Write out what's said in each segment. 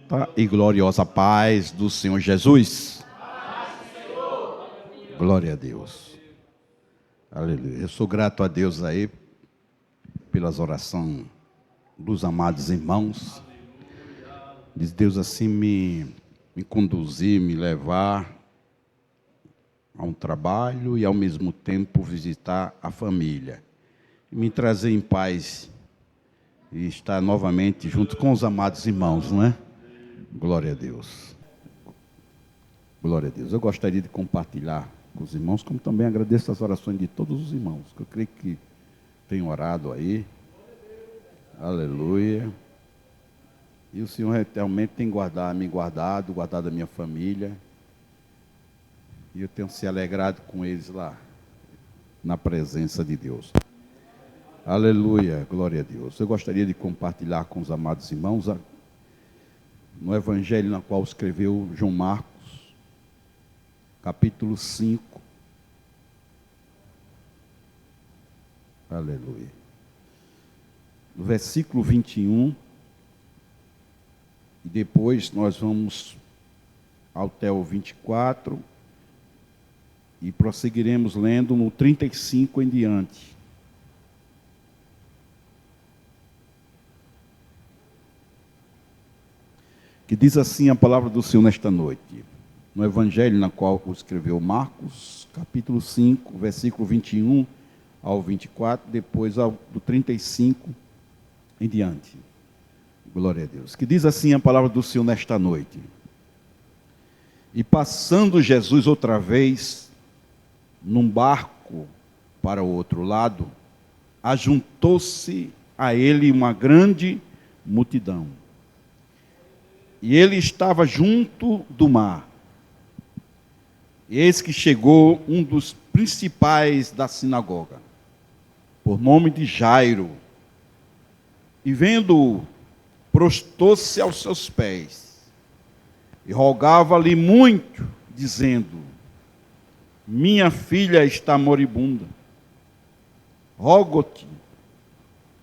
Santa e gloriosa paz do Senhor Jesus. Glória a Deus. Aleluia. Eu sou grato a Deus aí pelas orações dos amados irmãos. Diz Deus assim me conduzir, me levar a um trabalho e ao mesmo tempo visitar a família. E me trazer em paz e estar novamente junto com os amados irmãos, não é? Glória a Deus. Glória a Deus. Eu gostaria de compartilhar com os irmãos, como também agradeço as orações de todos os irmãos, que eu creio que têm orado aí. Aleluia. E o Senhor realmente tem me guardado a minha família. E eu tenho se alegrado com eles lá, na presença de Deus. Aleluia, glória a Deus. Eu gostaria de compartilhar com os amados irmãos no evangelho na qual escreveu João Marcos, capítulo 5. Aleluia. No versículo 21, e depois nós vamos até o 24, e prosseguiremos lendo no 35 em diante. Que diz assim a palavra do Senhor nesta noite, no evangelho na qual escreveu Marcos, capítulo 5, versículo 21 ao 24, depois do 35 em diante. Glória a Deus. Que diz assim a palavra do Senhor nesta noite. E passando Jesus outra vez num barco para o outro lado, ajuntou-se a ele uma grande multidão. E ele estava junto do mar. E eis que chegou um dos principais da sinagoga, por nome de Jairo, e vendo-o, prostou-se aos seus pés, e rogava-lhe muito, dizendo: minha filha está moribunda. Rogo-te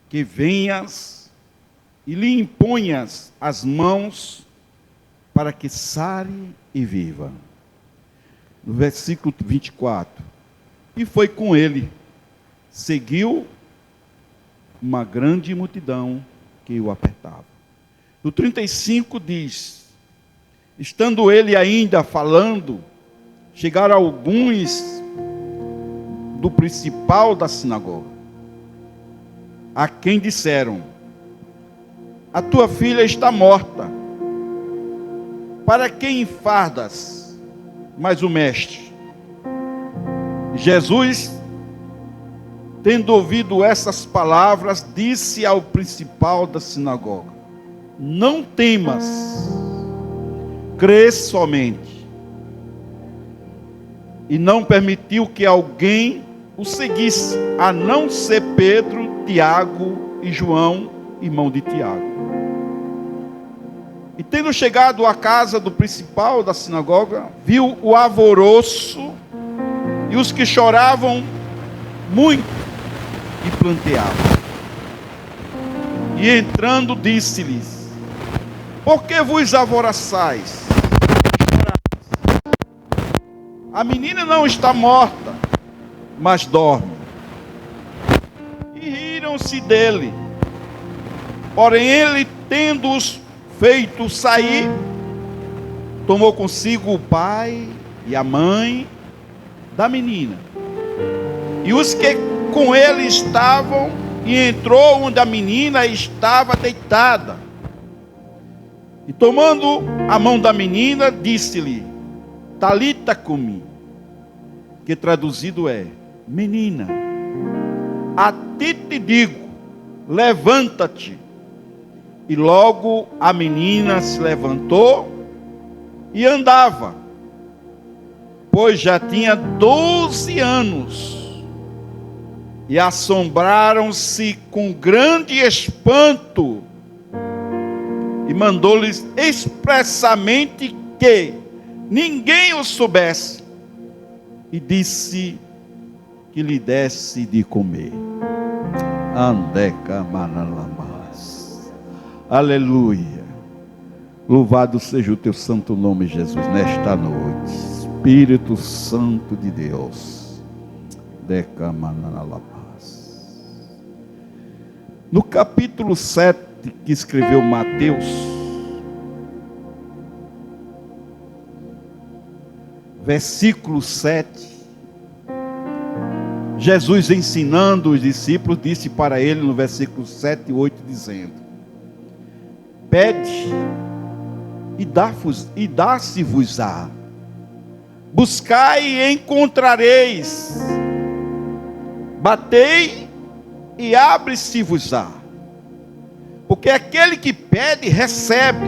que venhas e lhe imponhas as mãos para que sare e viva. No versículo 24. E foi com ele, seguiu uma grande multidão que o apertava. No 35 diz: estando ele ainda falando, chegaram alguns do principal da sinagoga, a quem disseram: a tua filha está morta, para que enfardas mais o mestre? Jesus, tendo ouvido essas palavras, disse ao principal da sinagoga: não temas, crê somente. E não permitiu que alguém o seguisse, a não ser Pedro, Tiago e João, irmão de Tiago. E tendo chegado à casa do principal da sinagoga, viu o alvoroço e os que choravam muito e planteavam. E entrando disse-lhes: por que vos alvoroçais? A menina não está morta, mas dorme. E riram-se dele. Porém ele, tendo-os feito sair, tomou consigo o pai e a mãe da menina, e os que com ele estavam, e entrou onde a menina estava deitada. E tomando a mão da menina, disse-lhe: Talita cumi, que traduzido é: menina, a ti te digo, levanta-te. E logo a menina se levantou e andava, pois já tinha 12 anos. E assombraram-se com grande espanto, e mandou-lhes expressamente que ninguém o soubesse, e disse que lhe desse de comer. Andeca manalamas. Aleluia. Louvado seja o teu santo nome, Jesus, nesta noite. Espírito Santo de Deus. No capítulo 7 que escreveu Mateus, versículo 7, Jesus ensinando os discípulos, disse para ele no versículo 7 e 8, dizendo: pede e dá-se-vos-á, buscai e encontrareis, batei e abre-se-vos-á, porque aquele que pede recebe,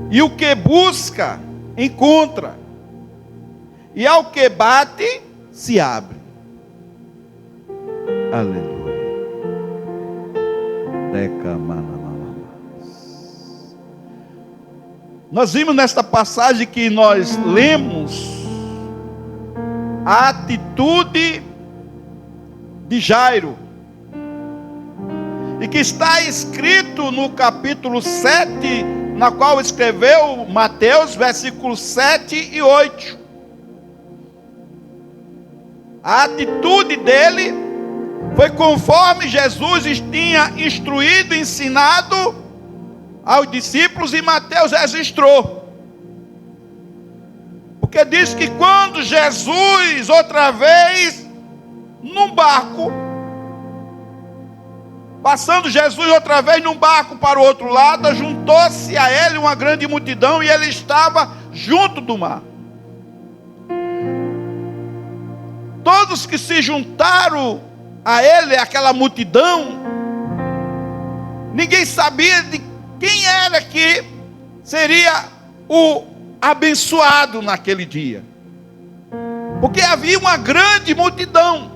e o que busca encontra, e ao que bate se abre. Aleluia. Nós vimos nesta passagem que nós lemos a atitude de Jairo, e que está escrito no capítulo 7, na qual escreveu Mateus, versículos 7 e 8. A atitude dele foi conforme Jesus tinha instruído, ensinado aos discípulos, e Mateus registrou. Porque diz que quando Jesus, outra vez, num barco, passando Jesus outra vez num barco para o outro lado, juntou-se a ele uma grande multidão, e ele estava junto do mar. Todos que se juntaram a ele, aquela multidão, ninguém sabia de quem era que seria o abençoado naquele dia, porque havia uma grande multidão,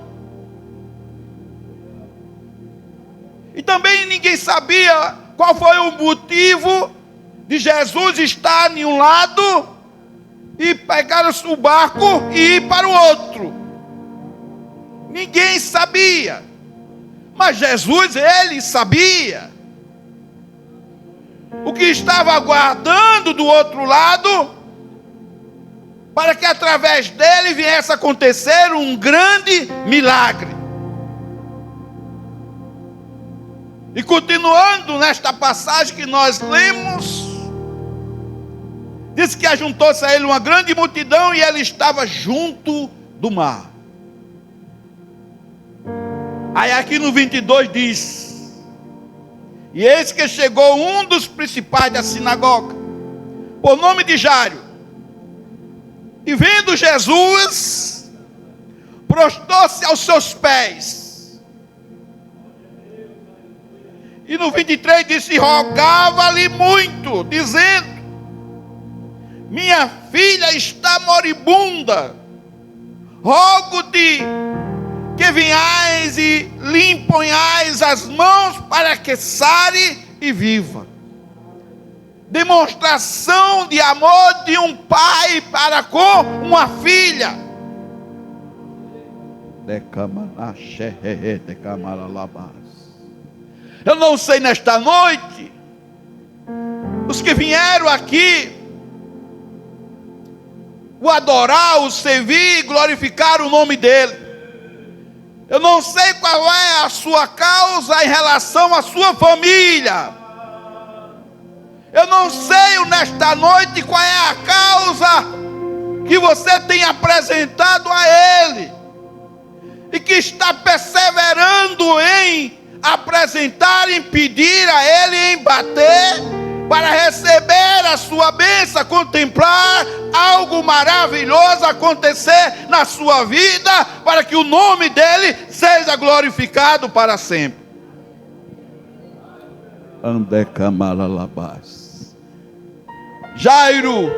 e também ninguém sabia qual foi o motivo de Jesus estar em um lado e pegar o barco e ir para o outro. Ninguém sabia, mas Jesus, ele sabia o que estava aguardando do outro lado, para que através dele viesse a acontecer um grande milagre. E continuando nesta passagem que nós lemos, diz que ajuntou-se a ele uma grande multidão, e ele estava junto do mar. Aí aqui no 22 diz: e eis que chegou um dos principais da sinagoga, por nome de Jairo, e vendo Jesus, prostrou-se aos seus pés. E no 23 disse: rogava-lhe muito, dizendo: minha filha está moribunda, rogo-te que venhais e lhe imponhais as mãos para que sare e viva. Demonstração de amor de um pai para com uma filha. Eu não sei nesta noite, os que vieram aqui o adorar, o servir, glorificar o nome dele. Eu não sei qual é a sua causa em relação à sua família. Eu não sei nesta noite qual é a causa que você tem apresentado a Ele, e que está perseverando em apresentar, em pedir a Ele, em bater, para receber a sua bênção, contemplar algo maravilhoso acontecer na sua vida, para que o nome dele seja glorificado para sempre. Jairo,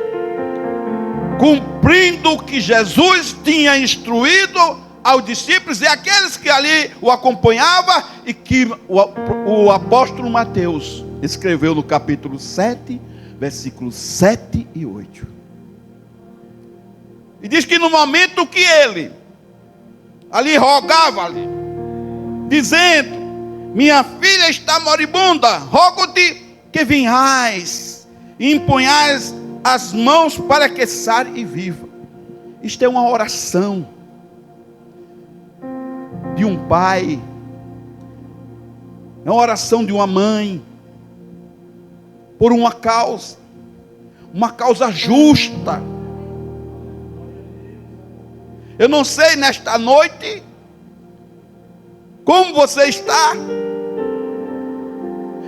cumprindo o que Jesus tinha instruído aos discípulos e aqueles que ali o acompanhavam, e que o apóstolo Mateus escreveu no capítulo 7, versículos 7 e 8. E diz que no momento que ele ali rogava-lhe, dizendo: minha filha está moribunda, rogo-te que venhais e imponhais as mãos para que sare e viva. Isto é uma oração de um pai, é uma oração de uma mãe, por uma causa justa. Eu não sei nesta noite como você está,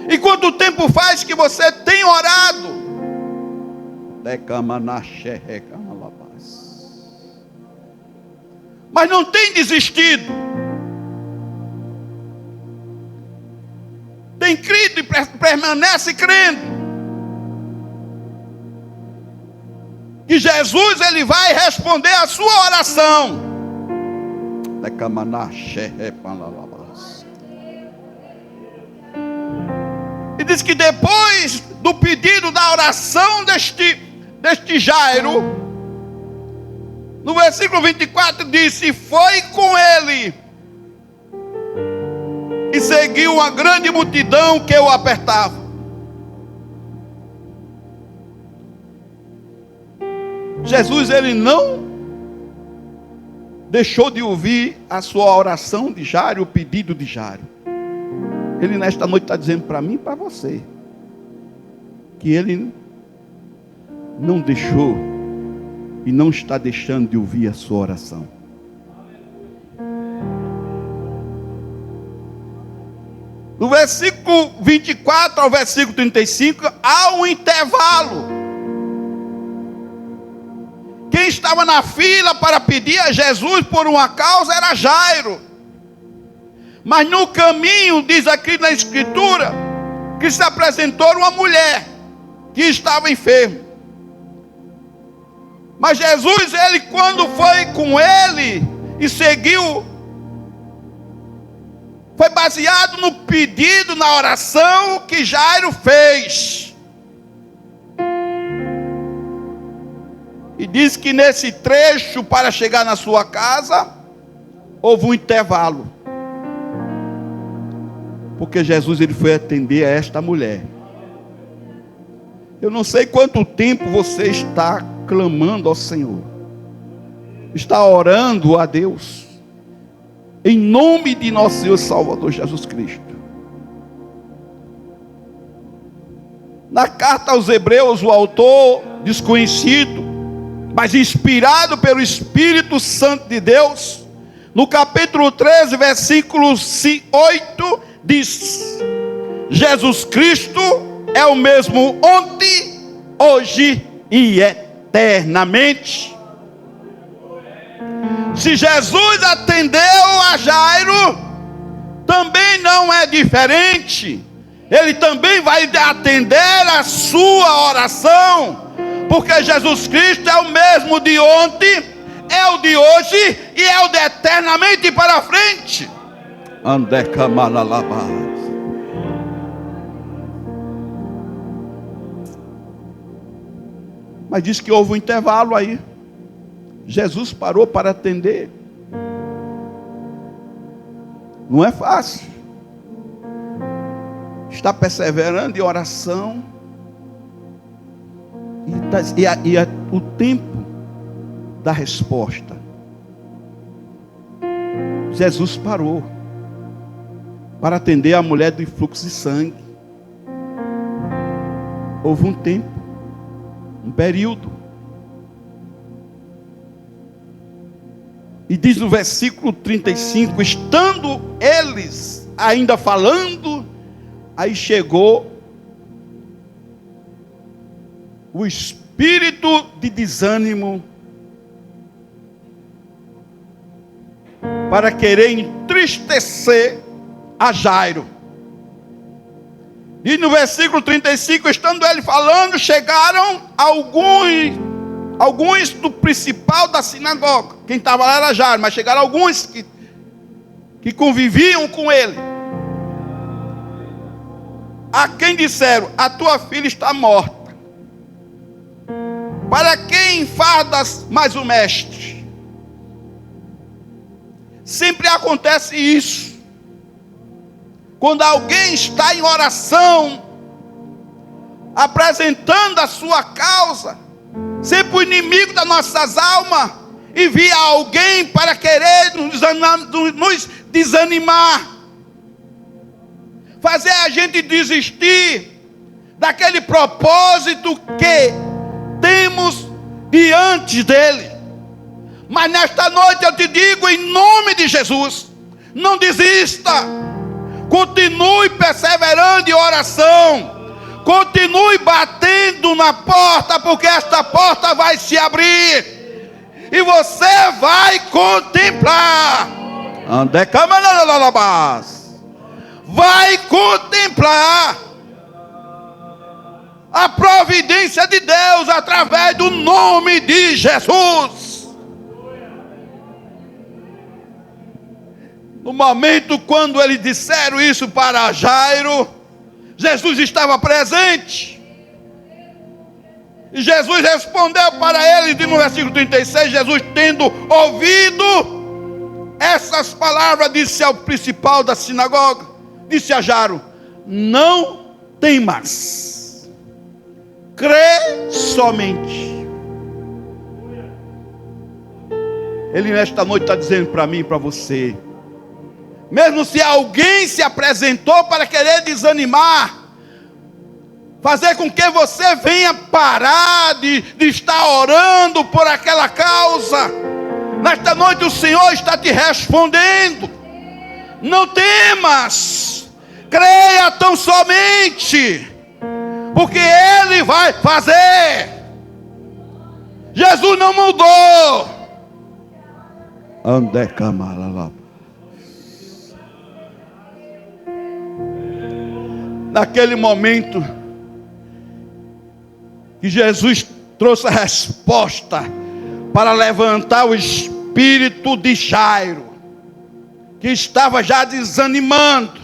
e quanto tempo faz que você tem orado, mas não tem desistido, tem crido e permanece crendo que Jesus, ele vai responder a sua oração. E diz que depois do pedido da oração deste Jairo, no versículo 24 diz: e foi com ele, e seguiu uma grande multidão que o apertava. Jesus, ele não deixou de ouvir a sua oração de Jairo, o pedido de Jairo. Ele nesta noite está dizendo para mim e para você, que ele não deixou e não está deixando de ouvir a sua oração. Do versículo 24 ao versículo 35, há um intervalo. Quem estava na fila para pedir a Jesus por uma causa era Jairo. Mas no caminho, diz aqui na Escritura, que se apresentou uma mulher que estava enferma. Mas Jesus, ele quando foi com ele e seguiu, foi baseado no pedido, na oração que Jairo fez. E diz que nesse trecho, para chegar na sua casa, houve um intervalo. Porque Jesus, ele foi atender a esta mulher. Eu não sei quanto tempo você está clamando ao Senhor, está orando a Deus, em nome de nosso Senhor Salvador Jesus Cristo. Na carta aos Hebreus, o autor desconhecido, mas inspirado pelo Espírito Santo de Deus, no capítulo 13, versículo 8, diz: Jesus Cristo é o mesmo ontem, hoje e eternamente. Se Jesus atendeu a Jairo, também não é diferente. Ele também vai atender a sua oração, porque Jesus Cristo é o mesmo de ontem, é o de hoje e é o de eternamente para frente. Mas diz que houve um intervalo aí. Jesus parou para atender. Não é fácil. Está perseverando em oração. E o tempo da resposta. Jesus parou para atender a mulher do fluxo de sangue. Houve um tempo, um período. E diz no versículo 35, estando eles ainda falando, aí chegou o espírito de desânimo para querer entristecer a Jairo. E no versículo 35, estando ele falando, chegaram alguns do principal da sinagoga. Quem estava lá era Jairo, mas chegaram alguns que conviviam com ele. A quem disseram: a tua filha está morta. Para quem enfardas mais o mestre? Sempre acontece isso. Quando alguém está em oração, apresentando a sua causa, sempre o inimigo das nossas almas, envia alguém para querer nos desanimar, fazer a gente desistir daquele propósito que temos diante dele. Mas nesta noite eu te digo, em nome de Jesus, não desista, continue perseverando em oração, continue batendo na porta, porque esta porta vai se abrir e você vai contemplar. Vai contemplar a providência de Deus através do nome de Jesus. No momento quando eles disseram isso para Jairo, Jesus estava presente. E Jesus respondeu para ele, no versículo 36, Jesus tendo ouvido essas palavras, disse ao principal da sinagoga, disse a Jairo: não temas, crê somente. Ele nesta noite está dizendo para mim e para você, mesmo se alguém se apresentou para querer desanimar, fazer com que você venha parar de estar orando por aquela causa, nesta noite o Senhor está te respondendo: não temas, creia tão somente, porque Ele vai fazer. Jesus não mudou. Naquele momento que Jesus trouxe a resposta para levantar o espírito de Jairo, que estava já desanimando,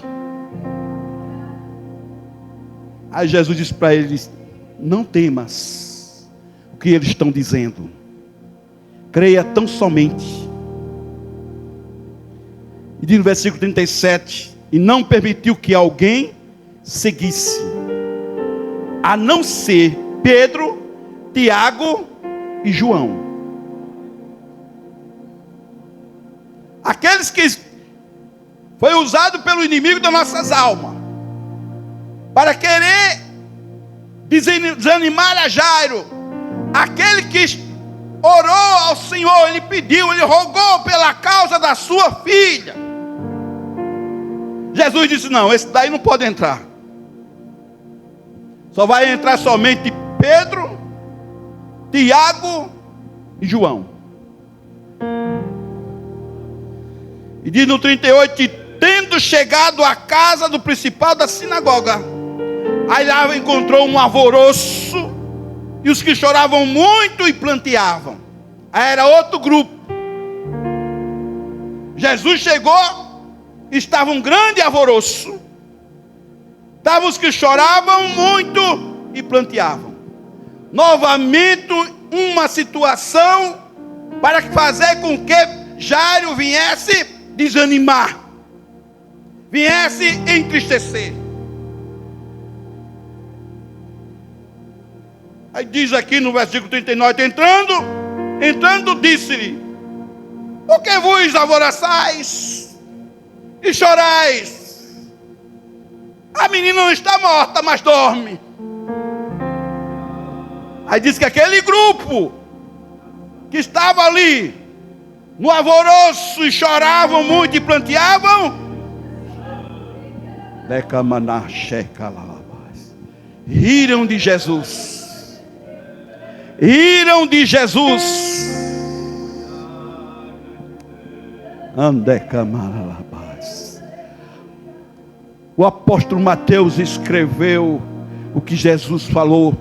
aí Jesus disse para ele: não temas o que eles estão dizendo, creia tão somente. E diz no versículo 37, e não permitiu que alguém seguisse, a não ser Pedro, Tiago e João. Aqueles que foi usado pelo inimigo das nossas almas para querer desanimar a Jairo. Aquele que orou ao Senhor, ele pediu, ele rogou pela causa da sua filha. Jesus disse: não, esse daí não pode entrar. Só vai entrar somente Pedro, Tiago e João. E diz no 38, que tendo chegado à casa do principal da sinagoga, aí lá encontrou um alvoroço, e os que choravam muito e planteavam. Aí era outro grupo. Jesus chegou, estava um grande alvoroço. Estavam os que choravam muito e planteavam. Novamente uma situação para fazer com que Jairo viesse desanimar, viesse entristecer. Aí diz aqui no versículo 39, entrando disse-lhe: por que vos alvoroçais e chorais? A menina não está morta, mas dorme. Aí diz que aquele grupo que estava ali no alvoroço e choravam muito e planteavam, riram de Jesus. Riram de Jesus. O apóstolo Mateus escreveu o que Jesus falou.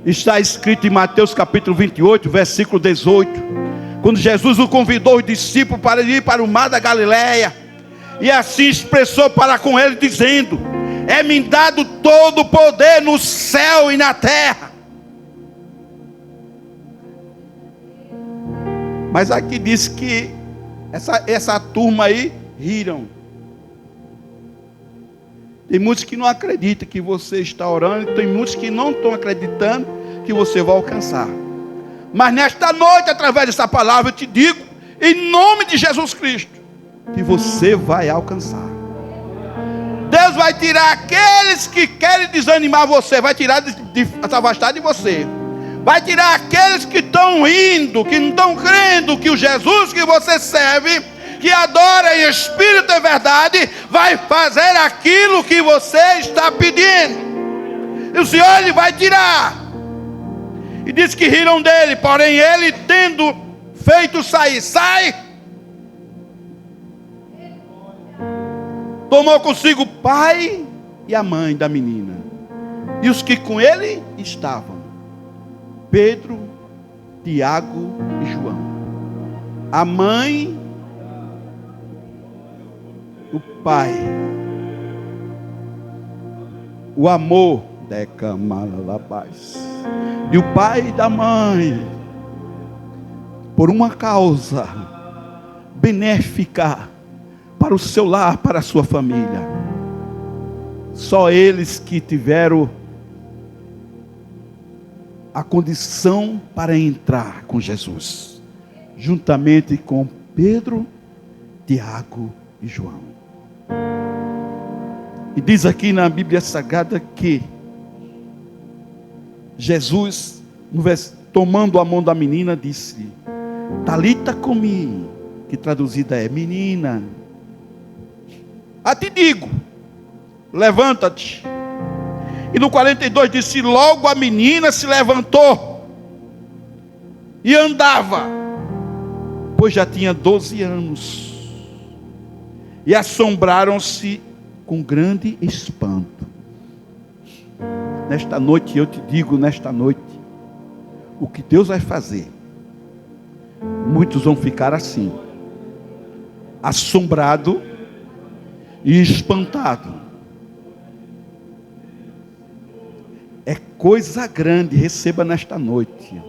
Está escrito em Mateus capítulo 28, versículo 18. Quando Jesus o convidou, os discípulos, para ir para o mar da Galileia. E assim expressou para com ele, dizendo: é-me dado todo o poder no céu e na terra. Mas aqui diz que essa turma aí riram. Tem muitos que não acreditam que você está orando, e tem muitos que não estão acreditando que você vai alcançar. Mas nesta noite, através dessa palavra, eu te digo, em nome de Jesus Cristo, que você vai alcançar. Deus vai tirar aqueles que querem desanimar você, vai tirar de se afastar de você. Vai tirar aqueles que estão indo, que não estão crendo que o Jesus que você serve, que adora em espírito e verdade, vai fazer aquilo que você está pedindo. E o Senhor, Ele vai tirar. E diz que riram dele, porém ele, tendo feito sair, tomou consigo o pai e a mãe da menina, e os que com ele estavam, Pedro, Tiago e João, a mãe, o pai, o amor, e o pai da mãe, por uma causa benéfica para o seu lar, para a sua família. Só eles que tiveram a condição para entrar com Jesus, juntamente com Pedro, Tiago e João. E diz aqui na Bíblia Sagrada que Jesus, tomando a mão da menina, disse: Talita cumi, que traduzida é: menina, a te digo, levanta-te. E no 42 disse: logo a menina se levantou e andava, pois já tinha 12 anos, e assombraram-se com grande espanto. Nesta noite eu te digo, nesta noite, o que Deus vai fazer, muitos vão ficar assim, assombrado e espantado. É coisa grande, receba nesta noite.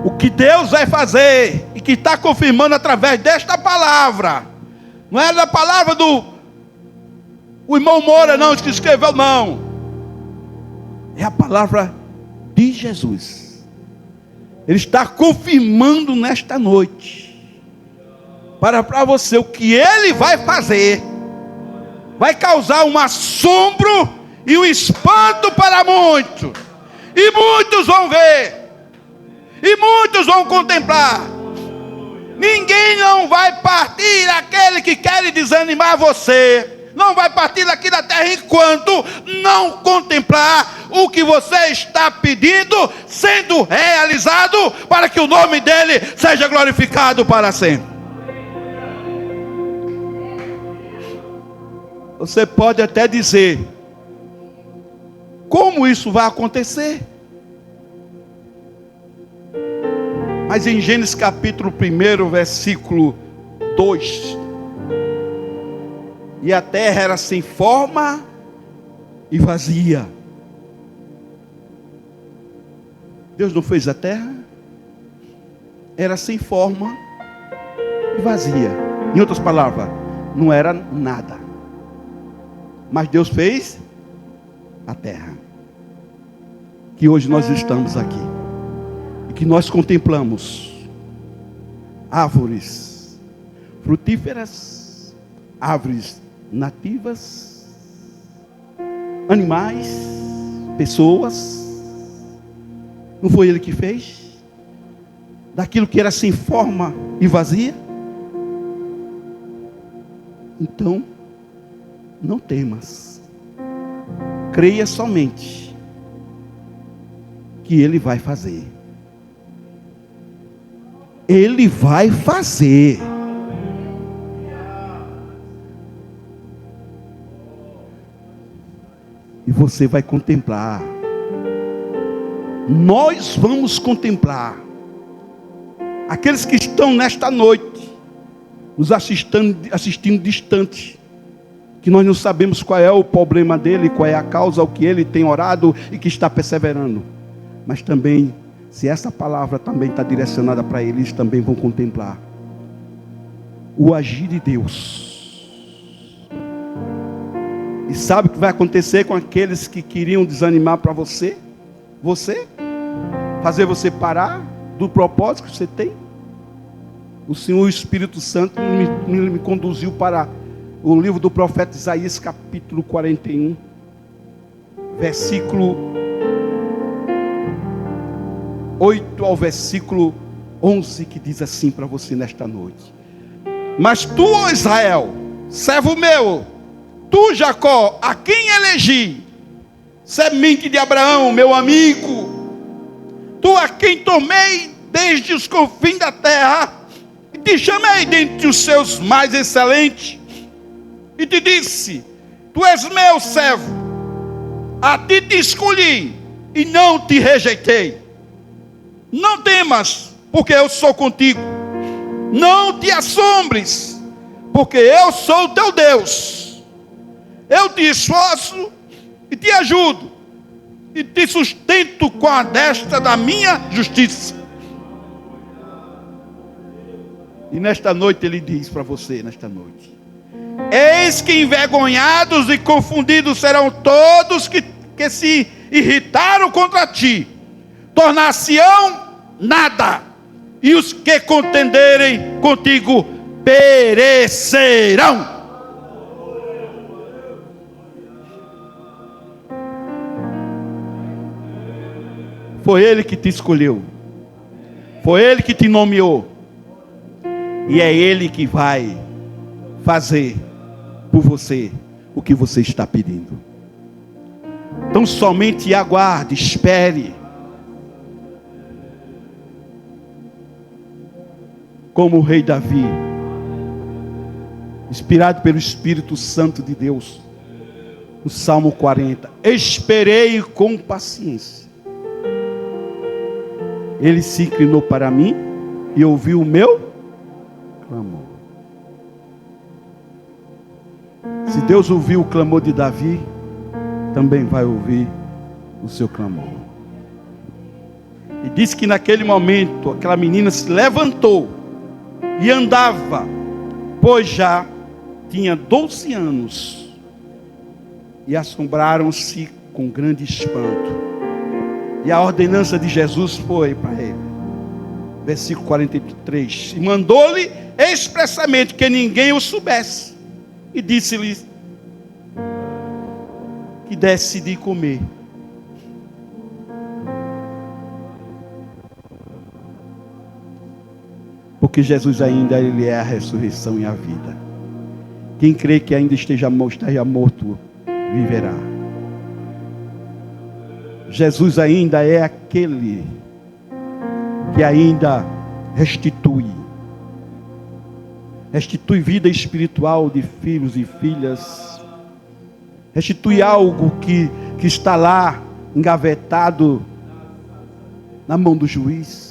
O que Deus vai fazer, e que está confirmando através desta palavra, não é da palavra o irmão Moura não, que escreveu não, é a palavra de Jesus. Ele está confirmando nesta noite, para você, o que Ele vai fazer, vai causar um assombro e um espanto para muitos, e muitos vão ver, e muitos vão contemplar. Ninguém não vai partir, aquele que quer desanimar você, não vai partir daqui da terra enquanto não contemplar o que você está pedindo sendo realizado, para que o nome dele seja glorificado para sempre. Você pode até dizer: como isso vai acontecer? Mas em Gênesis capítulo 1, versículo 2, e a terra era sem forma e vazia. Deus não fez a terra? Era sem forma e vazia. Em outras palavras, não era nada. Mas Deus fez a terra, que hoje nós estamos aqui, e que nós contemplamos árvores frutíferas, árvores nativas, animais, pessoas. Não foi Ele que fez? Daquilo que era sem forma e vazia? Então, não temas, creia somente que Ele vai fazer. Ele vai fazer. E você vai contemplar. Nós vamos contemplar. Aqueles que estão nesta noite nos assistindo distante, que nós não sabemos qual é o problema dele, qual é a causa, o que ele tem orado e que está perseverando. Mas também, se essa palavra também está direcionada para eles, também vão contemplar o agir de Deus. E sabe o que vai acontecer com aqueles que queriam desanimar para você? Fazer você parar do propósito que você tem? O Senhor, o Espírito Santo, me conduziu para o livro do profeta Isaías, capítulo 41, versículo 8 ao versículo 11, que diz assim para você nesta noite: mas tu, ó Israel, servo meu, tu, Jacó, a quem elegi, semente de Abraão, meu amigo, tu a quem tomei desde os confins da terra, e te chamei dentre os seus mais excelentes, e te disse: tu és meu servo, a ti te escolhi, e não te rejeitei. Não temas, porque eu sou contigo. Não te assombres, porque eu sou o teu Deus. Eu te esforço e te ajudo, e te sustento com a destra da minha justiça. E nesta noite ele diz para você, nesta noite: eis que envergonhados e confundidos serão todos que se irritaram contra ti, tornar-se-ão nada, e os que contenderem contigo perecerão. Foi Ele que te escolheu, foi Ele que te nomeou, e é Ele que vai fazer por você o que você está pedindo. Então somente aguarde, espere. Como o rei Davi, inspirado pelo Espírito Santo de Deus, no Salmo 40, esperei com paciência. Ele se inclinou para mim e ouviu o meu clamor. Se Deus ouviu o clamor de Davi, também vai ouvir o seu clamor. E disse que naquele momento aquela menina se levantou e andava, pois já tinha 12 anos, e assombraram-se com grande espanto. E a ordenança de Jesus foi para ele, versículo 43, e mandou-lhe expressamente que ninguém o soubesse, e disse-lhe que desse de comer. Porque Jesus ainda, Ele é a ressurreição e a vida. Quem crê que ainda esteja morto, viverá. Jesus ainda é aquele que ainda restitui vida espiritual de filhos e filhas, restitui algo que está lá engavetado na mão do juiz.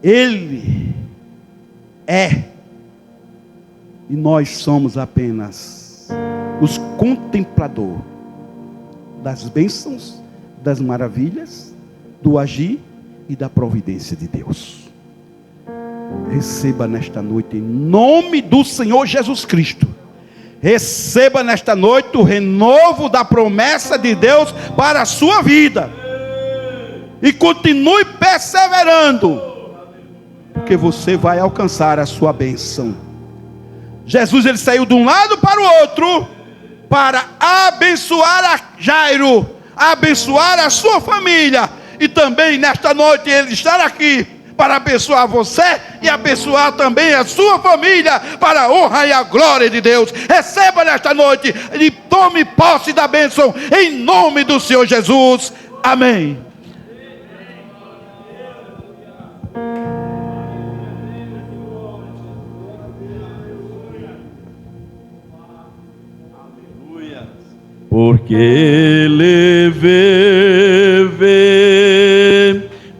Ele é, e nós somos apenas os contempladores das bênçãos, das maravilhas, do agir e da providência de Deus. Receba nesta noite, em nome do Senhor Jesus Cristo, receba nesta noite o renovo da promessa de Deus para a sua vida, e continue perseverando, porque você vai alcançar a sua bênção. Jesus, ele saiu de um lado para o outro, para abençoar a Jairo, abençoar a sua família, e também nesta noite ele está aqui para abençoar você e abençoar também a sua família, para a honra e a glória de Deus. Receba nesta noite e tome posse da bênção em nome do Senhor Jesus. Amém. Porque Ele vive,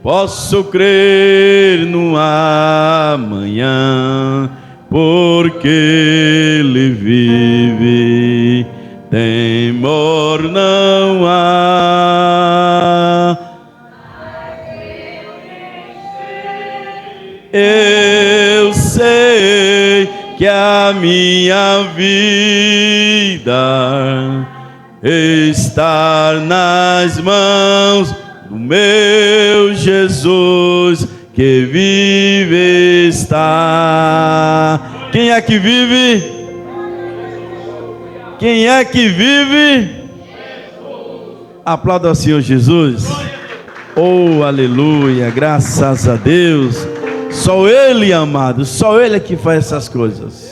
posso crer no amanhã. Porque Ele vive, temor não há. Eu sei que a a minha vida estar nas mãos do meu Jesus, que vive está. Quem é que vive? Quem é que vive? Aplauda ao Senhor Jesus. Oh, aleluia, graças a Deus. Só Ele, amado, só Ele é que faz essas coisas.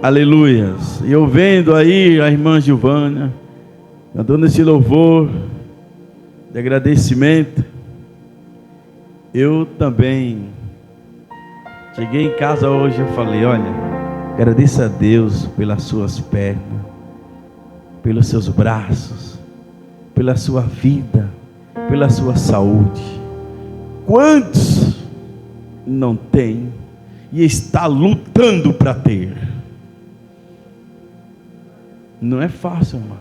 Aleluias. E eu vendo aí a irmã Giovânia cantando esse louvor de agradecimento, eu também cheguei em casa hoje e falei: olha, agradeça a Deus pelas suas pernas, pelos seus braços, pela sua vida, pela sua saúde. Quantos não tem e está lutando para ter? Não é fácil, irmão.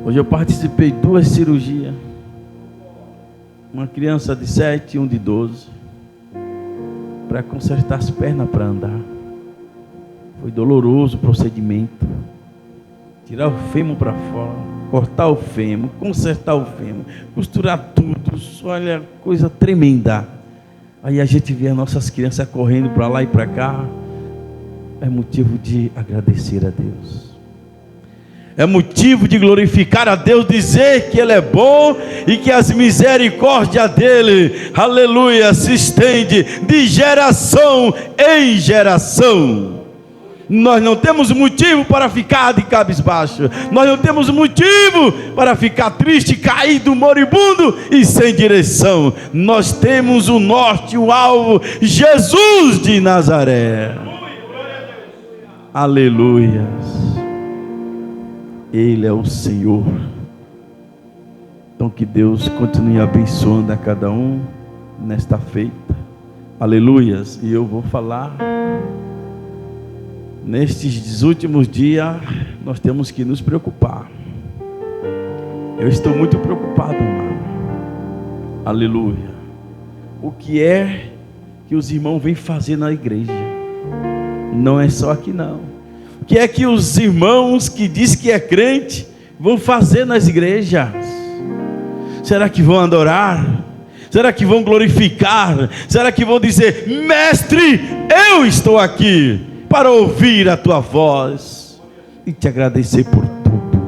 Hoje eu participei de 2 cirurgias. Uma criança de 7 e um de 12, para consertar as pernas para andar. Foi doloroso o procedimento. Tirar o fêmur para fora, cortar o fêmur, consertar o fêmur, costurar tudo. Olha, coisa tremenda. Aí a gente vê as nossas crianças correndo para lá e para cá. É motivo de agradecer a Deus. É motivo de glorificar a Deus, dizer que Ele é bom e que as misericórdias dEle, aleluia, se estende de geração em geração. Nós não temos motivo para ficar de cabisbaixo. Nós não temos motivo para ficar triste, caído, moribundo e sem direção. Nós temos o norte, o alvo, Jesus de Nazaré. Aleluias. Ele é o Senhor. Então que Deus continue abençoando a cada um nesta feita. Aleluias. E eu vou falar, nestes últimos dias nós temos que nos preocupar. Eu estou muito preocupado, irmão. Aleluia. O que é que os irmãos vêm fazer na igreja? Não é só aqui não. O que é que os irmãos que diz que é crente vão fazer nas igrejas? Será que vão adorar? Será que vão glorificar? Será que vão dizer: mestre, eu estou aqui para ouvir a tua voz e te agradecer por tudo?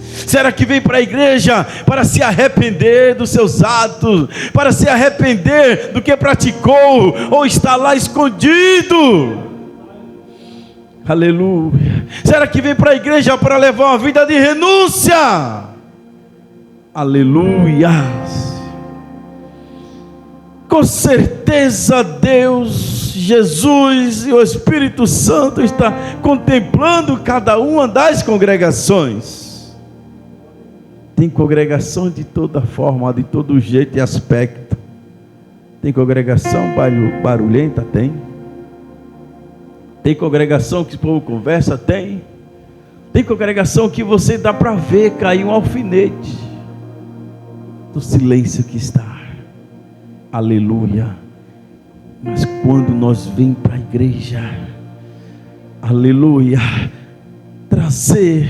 Será que vem para a igreja para se arrepender dos seus atos, para se arrepender do que praticou, ou está lá escondido? Aleluia. Será que vem para a igreja para levar uma vida de renúncia? Aleluia. Com certeza Deus, Jesus e o Espírito Santo está contemplando cada uma das congregações. Tem congregação de toda forma, de todo jeito e aspecto. Tem congregação barulhenta? Tem. Tem congregação que o povo conversa? Tem. Tem congregação que você dá para ver cair um alfinete do silêncio que está. Aleluia. Mas quando nós vemos para a igreja, aleluia, trazer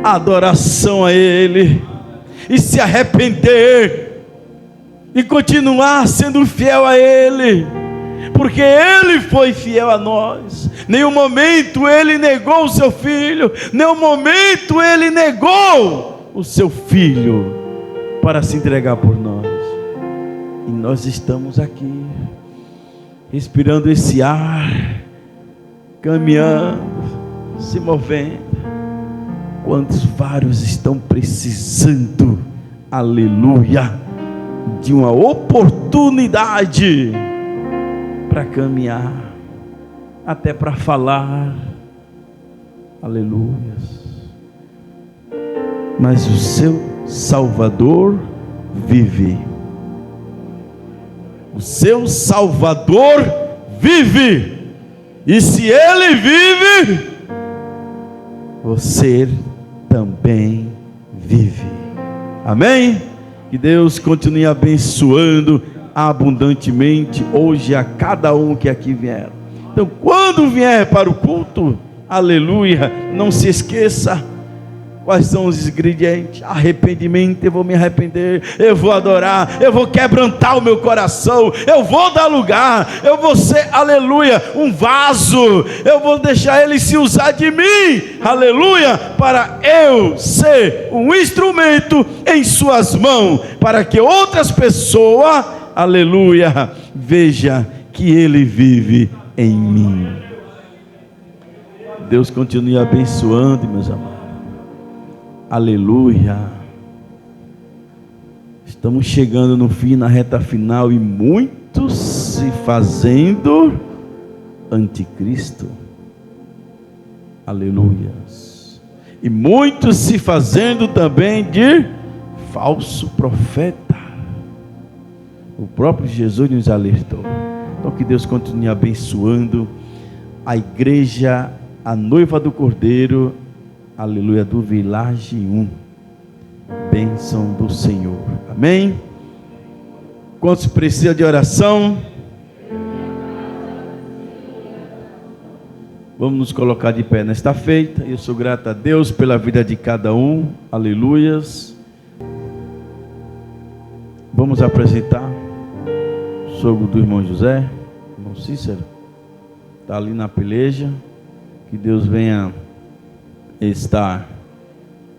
adoração a Ele e se arrepender e continuar sendo fiel a Ele, porque Ele foi fiel a nós. Nenhum momento Ele negou o seu filho, nenhum momento Ele negou o seu filho para se entregar por nós. E nós estamos aqui, respirando esse ar, caminhando, se movendo. Quantos vários estão precisando, aleluia, de uma oportunidade para caminhar, até para falar, aleluia. Mas o seu Salvador vive. O seu Salvador vive. E se Ele vive, você também vive. Amém? Que Deus continue abençoando abundantemente hoje a cada um que aqui vier. Então, quando vier para o culto, aleluia, não se esqueça quais são os ingredientes: arrependimento. Eu vou me arrepender, eu vou adorar, eu vou quebrantar o meu coração, eu vou dar lugar, eu vou ser, aleluia, um vaso, eu vou deixar Ele se usar de mim, aleluia, para eu ser um instrumento em suas mãos, para que outras pessoas, aleluia, vejam que Ele vive em mim. Deus continue abençoando, meus amados. Aleluia. Estamos chegando no fim, na reta final, e muitos se fazendo anticristo. Aleluia. E muitos se fazendo também de falso profeta. O próprio Jesus nos alertou. Então que Deus continue abençoando a igreja, a noiva do Cordeiro, aleluia, do Village 1. Bênção do Senhor. Amém? Quantos precisam de oração? Vamos nos colocar de pé nesta feita. Eu sou grato a Deus pela vida de cada um. Aleluias. Vamos apresentar o sogro do irmão José, irmão Cícero. Está ali na peleja. Que Deus venha estar,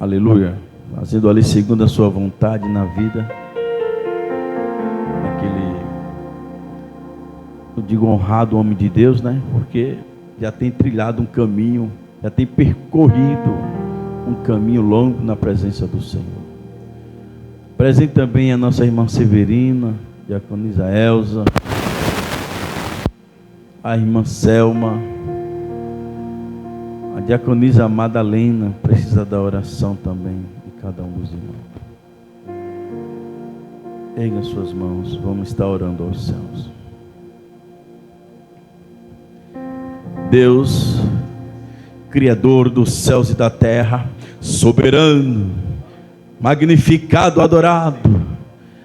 aleluia, fazendo ali segundo a sua vontade na vida daquele, eu digo honrado homem de Deus, né? Porque já tem trilhado um caminho, já tem percorrido um caminho longo na presença do Senhor. Presente também a nossa irmã Severina, diaconisa Elza, a irmã Selma, a diaconisa Madalena. Precisa da oração também de cada um dos irmãos. Erga suas mãos, vamos estar orando aos céus. Deus, Criador dos céus e da terra, soberano, magnificado, adorado,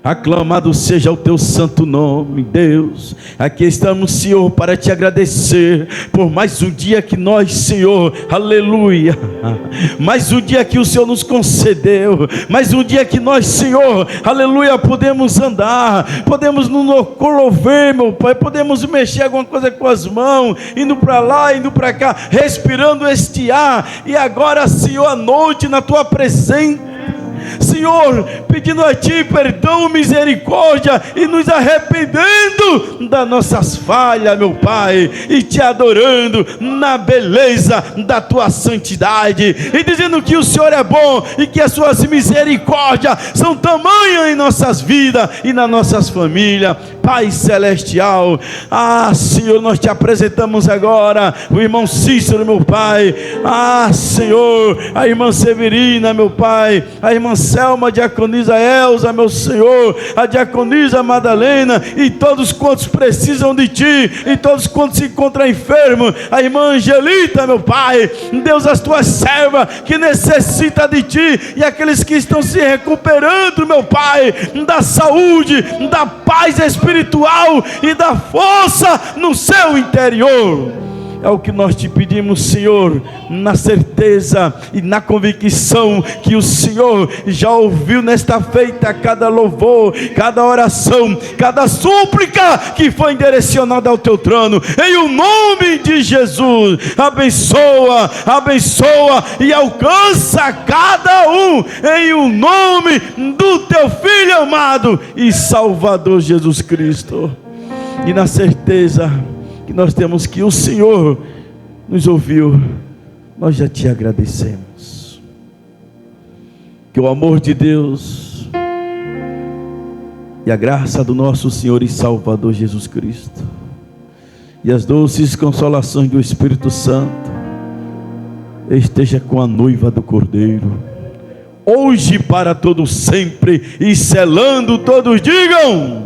aclamado seja o teu santo nome, Deus. Aqui estamos, Senhor, para te agradecer por mais um dia que nós, Senhor, aleluia, mais um dia que o Senhor nos concedeu, mais um dia que nós, Senhor, aleluia, podemos andar, podemos nos locomover, meu Pai, podemos mexer alguma coisa com as mãos, indo para lá, indo para cá, respirando este ar. E agora, Senhor, à noite na tua presença, Senhor, pedindo a Ti perdão, misericórdia, e nos arrependendo das nossas falhas, meu Pai, e Te adorando na beleza da Tua santidade, e dizendo que o Senhor é bom, e que as Suas misericórdias são tamanhas em nossas vidas e nas nossas famílias. Pai celestial, Senhor, nós Te apresentamos agora o irmão Cícero, meu Pai, Senhor, a irmã Severina, meu Pai, a irmã Selma, a diaconisa Elza, meu Senhor, a diaconisa Madalena, e todos quantos precisam de Ti, e todos quantos se encontram enfermos, a irmã Angelita, meu Pai, Deus, as Tuas servas que necessitam de Ti, e aqueles que estão se recuperando, meu Pai, da saúde, da paz espiritual e da força no seu interior. É o que nós Te pedimos, Senhor, na certeza e na convicção que o Senhor já ouviu nesta feita cada louvor, cada oração, cada súplica que foi direcionada ao Teu trono. Em o nome de Jesus, abençoa, abençoa e alcança cada um, em o nome do Teu Filho amado e Salvador Jesus Cristo. E na certeza que nós temos que o Senhor nos ouviu, nós já Te agradecemos. Que o amor de Deus e a graça do nosso Senhor e Salvador Jesus Cristo e as doces consolações do Espírito Santo esteja com a noiva do Cordeiro, hoje para todo sempre, e selando todos digam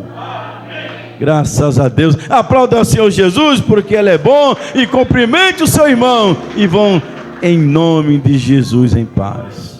graças a Deus. Aplauda ao Senhor Jesus, porque Ele é bom, e cumprimente o seu irmão, e vão em nome de Jesus em paz.